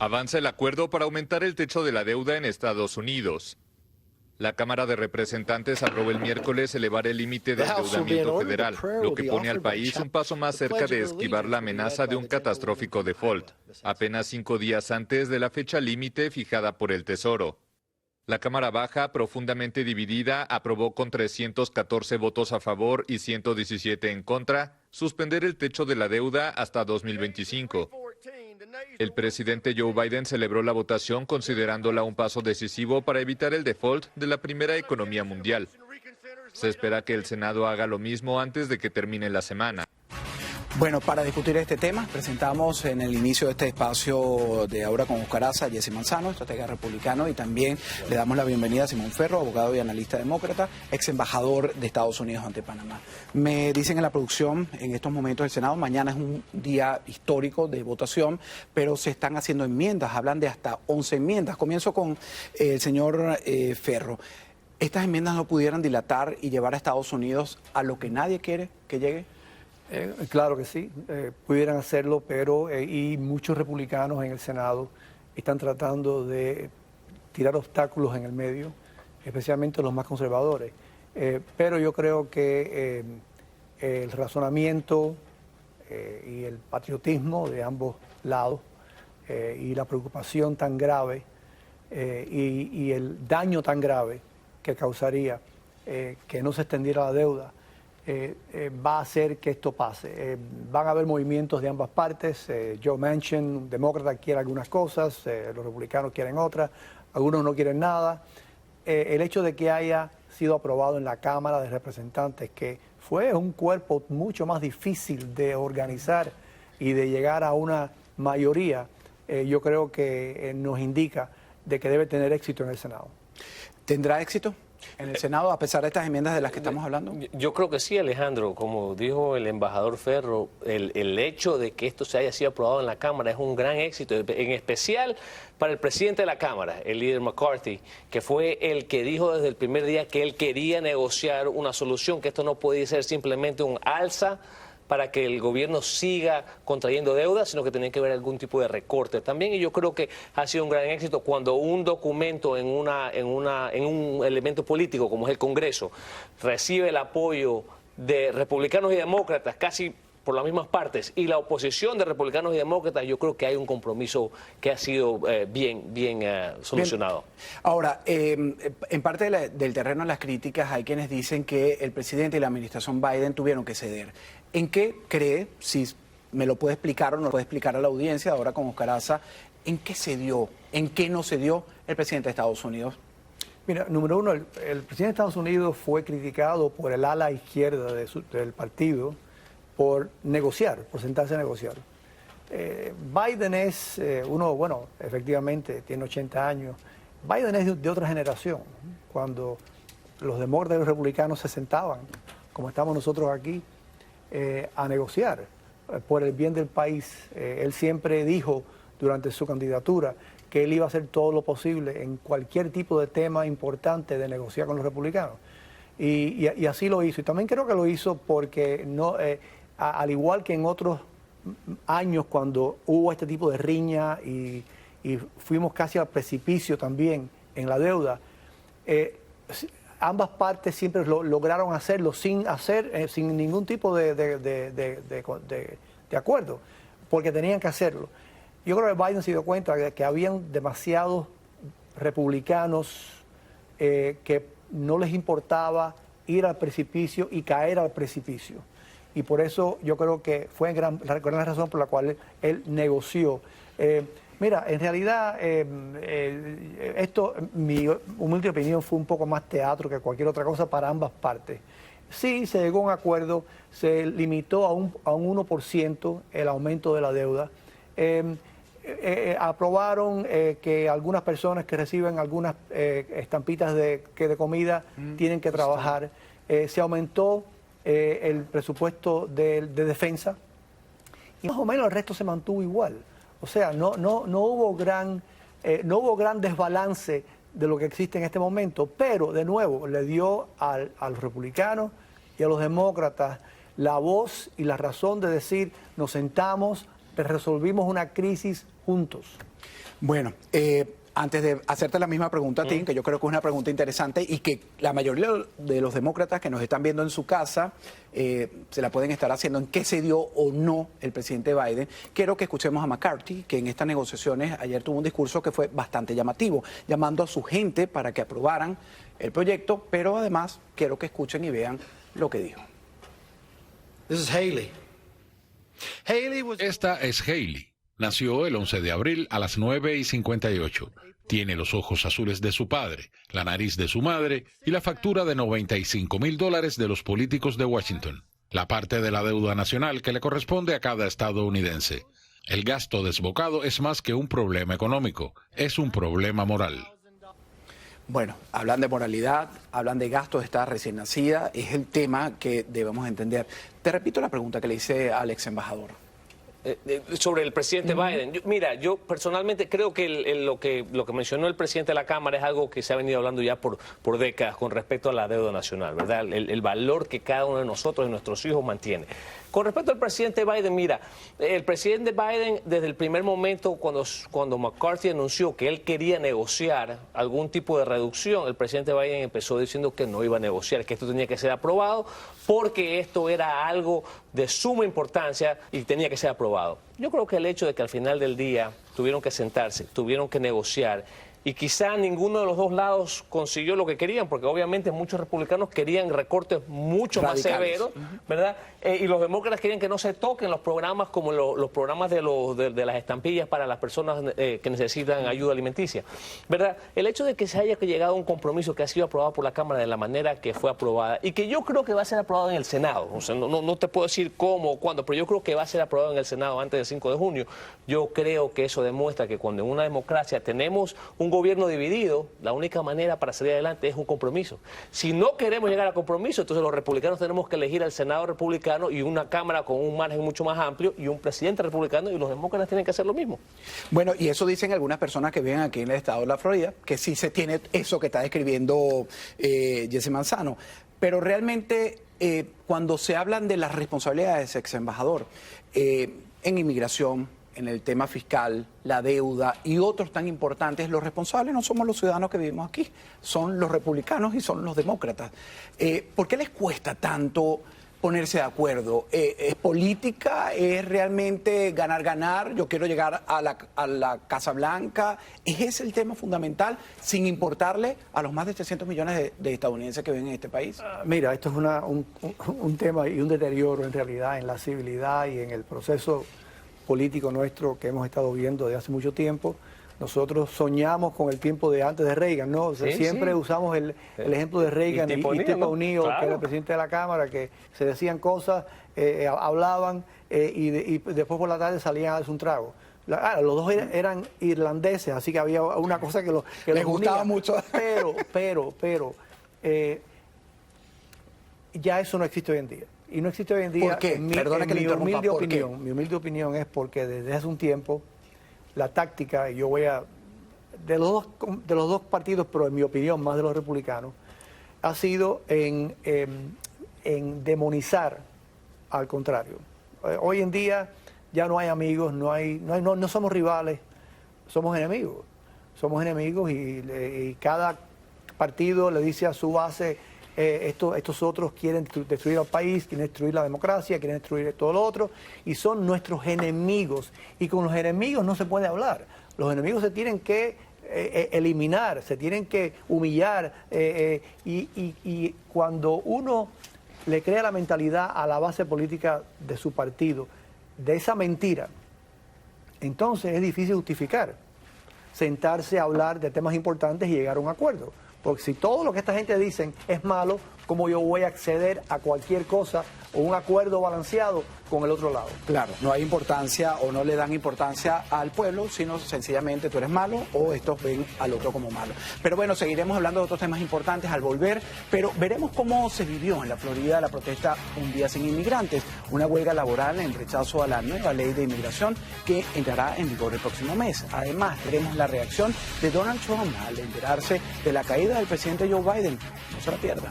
Avanza el acuerdo para aumentar el techo de la deuda en Estados Unidos. La Cámara de Representantes aprobó el miércoles elevar el límite de endeudamiento federal, lo que pone al país un paso más cerca de esquivar la amenaza de un catastrófico default, apenas 5 días antes de la fecha límite fijada por el Tesoro. La Cámara Baja, profundamente dividida, aprobó con 314 votos a favor y 117 en contra suspender el techo de la deuda hasta 2025. El presidente Joe Biden celebró la votación considerándola un paso decisivo para evitar el default de la primera economía mundial. Se espera que el Senado haga lo mismo antes de que termine la semana. Bueno, para discutir este tema, presentamos en el inicio de este espacio de Ahora con Oscar Aza, Jesse Manzano, estratega republicano, y también le damos la bienvenida a Simón Ferro, abogado y analista demócrata, ex embajador de Estados Unidos ante Panamá. Me dicen en la producción, en estos momentos del Senado, mañana es un día histórico de votación, pero se están haciendo enmiendas, hablan de hasta 11 enmiendas. Comienzo con el señor Ferro. ¿Estas enmiendas no pudieran dilatar y llevar a Estados Unidos a lo que nadie quiere que llegue? Claro que sí, pudieran hacerlo, pero y muchos republicanos en el Senado están tratando de tirar obstáculos en el medio, especialmente los más conservadores. Pero yo creo que el razonamiento y el patriotismo de ambos lados y la preocupación tan grave y el daño tan grave que causaría que no se extendiera la deuda, va a hacer que esto pase. Van a haber movimientos de ambas partes. Joe Manchin, demócrata, quiere algunas cosas, los republicanos quieren otras, algunos no quieren nada. El hecho de que haya sido aprobado en la Cámara de Representantes, que fue un cuerpo mucho más difícil de organizar y de llegar a una mayoría, yo creo que nos indica de que debe tener éxito en el Senado. ¿Tendrá éxito en el Senado, a pesar de estas enmiendas de las que estamos hablando? Yo creo que sí, Alejandro. Como dijo el embajador Ferro, el hecho de que esto se haya sido aprobado en la Cámara es un gran éxito, en especial para el presidente de la Cámara, el líder McCarthy, que fue el que dijo desde el primer día que él quería negociar una solución, que esto no podía ser simplemente un alza para que el gobierno siga contrayendo deuda, sino que tenía que haber algún tipo de recorte también. Y yo creo que ha sido un gran éxito cuando un documento en un elemento político como es el Congreso recibe el apoyo de republicanos y demócratas casi por las mismas partes, y la oposición de republicanos y demócratas. Yo creo que hay un compromiso que ha sido bien solucionado. Bien. Ahora, en parte del terreno de las críticas hay quienes dicen que el presidente y la administración Biden tuvieron que ceder. ¿En qué cree, si me lo puede explicar o no lo puede explicar a la audiencia, ahora con Oscar Aza, en qué cedió, en qué no cedió el presidente de Estados Unidos? Mira, número uno, el presidente de Estados Unidos fue criticado por el ala izquierda del partido por negociar, por sentarse a negociar. Biden es bueno, efectivamente tiene 80 años. Biden es de otra generación. Cuando los demócratas y los republicanos se sentaban, como estamos nosotros aquí, a negociar por el bien del país, él siempre dijo durante su candidatura que él iba a hacer todo lo posible en cualquier tipo de tema importante de negociar con los republicanos. Y así lo hizo. Y también creo que lo hizo porque no... al igual que en otros años cuando hubo este tipo de riña y fuimos casi al precipicio también en la deuda, ambas partes siempre lograron hacerlo sin ningún tipo de acuerdo, porque tenían que hacerlo. Yo creo que Biden se dio cuenta de que habían demasiados republicanos que no les importaba ir al precipicio y caer al precipicio. Y por eso yo creo que fue la gran razón por la cual él negoció. Mira, en realidad esto, mi humilde opinión, fue un poco más teatro que cualquier otra cosa para ambas partes. Sí, se llegó a un acuerdo, se limitó a un 1% el aumento de la deuda. Aprobaron que algunas personas que reciben algunas estampitas de comida tienen que trabajar. Se aumentó el presupuesto de defensa y más o menos el resto se mantuvo igual. O sea, no hubo gran desbalance de lo que existe en este momento, pero de nuevo le dio a los republicanos y a los demócratas la voz y la razón de decir: nos sentamos, resolvimos una crisis juntos. Bueno, antes de hacerte la misma pregunta a ti, que yo creo que es una pregunta interesante y que la mayoría de los demócratas que nos están viendo en su casa se la pueden estar haciendo en qué se dio o no el presidente Biden, quiero que escuchemos a McCarthy, que en estas negociaciones ayer tuvo un discurso que fue bastante llamativo, llamando a su gente para que aprobaran el proyecto, pero además quiero que escuchen y vean lo que dijo. Esta es Haley. Nació el 11 de abril a las 9:58. Tiene los ojos azules de su padre, la nariz de su madre y la factura de $95,000 de los políticos de Washington. La parte de la deuda nacional que le corresponde a cada estadounidense. El gasto desbocado es más que un problema económico, es un problema moral. Bueno, hablan de moralidad, hablan de gastos de esta recién nacida, es el tema que debemos entender. Te repito la pregunta que le hice al ex embajador. Sobre el presidente Biden. Yo personalmente creo que lo que mencionó el presidente de la Cámara es algo que se ha venido hablando ya por décadas con respecto a la deuda nacional, ¿verdad? El valor que cada uno de nosotros y nuestros hijos mantiene. Con respecto al presidente Biden, el presidente Biden desde el primer momento cuando McCarthy anunció que él quería negociar algún tipo de reducción, el presidente Biden empezó diciendo que no iba a negociar, que esto tenía que ser aprobado porque esto era algo de suma importancia y tenía que ser aprobado. Yo creo que el hecho de que al final del día tuvieron que sentarse, tuvieron que negociar y quizá ninguno de los dos lados consiguió lo que querían, porque obviamente muchos republicanos querían recortes mucho más severos, ¿verdad? Y los demócratas querían que no se toquen los programas como los programas de las estampillas para las personas que necesitan ayuda alimenticia, ¿verdad? El hecho de que se haya llegado a un compromiso que ha sido aprobado por la Cámara de la manera que fue aprobada y que yo creo que va a ser aprobado en el Senado, o sea, no te puedo decir cómo o cuándo, pero yo creo que va a ser aprobado en el Senado antes del 5 de junio. Yo creo que eso demuestra que cuando en una democracia tenemos un gobierno dividido, la única manera para salir adelante es un compromiso. Si no queremos llegar a compromiso, entonces los republicanos tenemos que elegir al Senado republicano y una Cámara con un margen mucho más amplio y un presidente republicano, y los demócratas tienen que hacer lo mismo. Bueno, y eso dicen algunas personas que viven aquí en el estado de la Florida, que sí se tiene eso que está describiendo Jesse Manzano. Pero realmente cuando se hablan de las responsabilidades, ex embajador, en inmigración, en el tema fiscal, la deuda y otros tan importantes, los responsables no somos los ciudadanos que vivimos aquí, son los republicanos y son los demócratas. ¿Por qué les cuesta tanto ponerse de acuerdo? ¿Es política? ¿Es realmente ganar? Yo quiero llegar a la Casa Blanca. ¿Es ese el tema fundamental, sin importarle a los más de 300 millones de estadounidenses que viven en este país? Mira, esto es un tema y un deterioro en realidad en la civilidad y en el proceso político nuestro que hemos estado viendo desde hace mucho tiempo. Nosotros soñamos con el tiempo de antes de Reagan, ¿no? O sea, siempre usamos el ejemplo de Reagan y Tip O'Neill, claro, que era el presidente de la Cámara, que se decían cosas, hablaban y después por la tarde salían a darse un trago. Los dos eran irlandeses, así que había una cosa que les gustaba unía, mucho. Pero ya eso no existe hoy en día. Y no existe hoy en día. ¿Por qué? Perdona que le interrumpa. Mi humilde opinión es porque desde hace un tiempo la táctica, y yo voy a de los dos partidos, pero en mi opinión más de los republicanos, ha sido en demonizar al contrario. Hoy en día ya no hay amigos, no somos rivales, somos enemigos. Somos enemigos y cada partido le dice a su base: estos otros quieren destruir al país, quieren destruir la democracia, quieren destruir todo lo otro, y son nuestros enemigos. Y con los enemigos no se puede hablar. Los enemigos se tienen que eliminar, se tienen que humillar. Y cuando uno le crea la mentalidad a la base política de su partido, de esa mentira, entonces es difícil justificar, sentarse a hablar de temas importantes y llegar a un acuerdo. Porque si todo lo que esta gente dicen es malo, ¿cómo yo voy a acceder a cualquier cosa o un acuerdo balanceado con el otro lado? Claro, no hay importancia o no le dan importancia al pueblo, sino sencillamente tú eres malo o estos ven al otro como malo. Pero bueno, seguiremos hablando de otros temas importantes al volver, pero veremos cómo se vivió en la Florida la protesta Un Día Sin Inmigrantes, una huelga laboral en rechazo a la nueva ley de inmigración que entrará en vigor el próximo mes. Además, veremos la reacción de Donald Trump al enterarse de la caída del presidente Joe Biden. No se la pierda.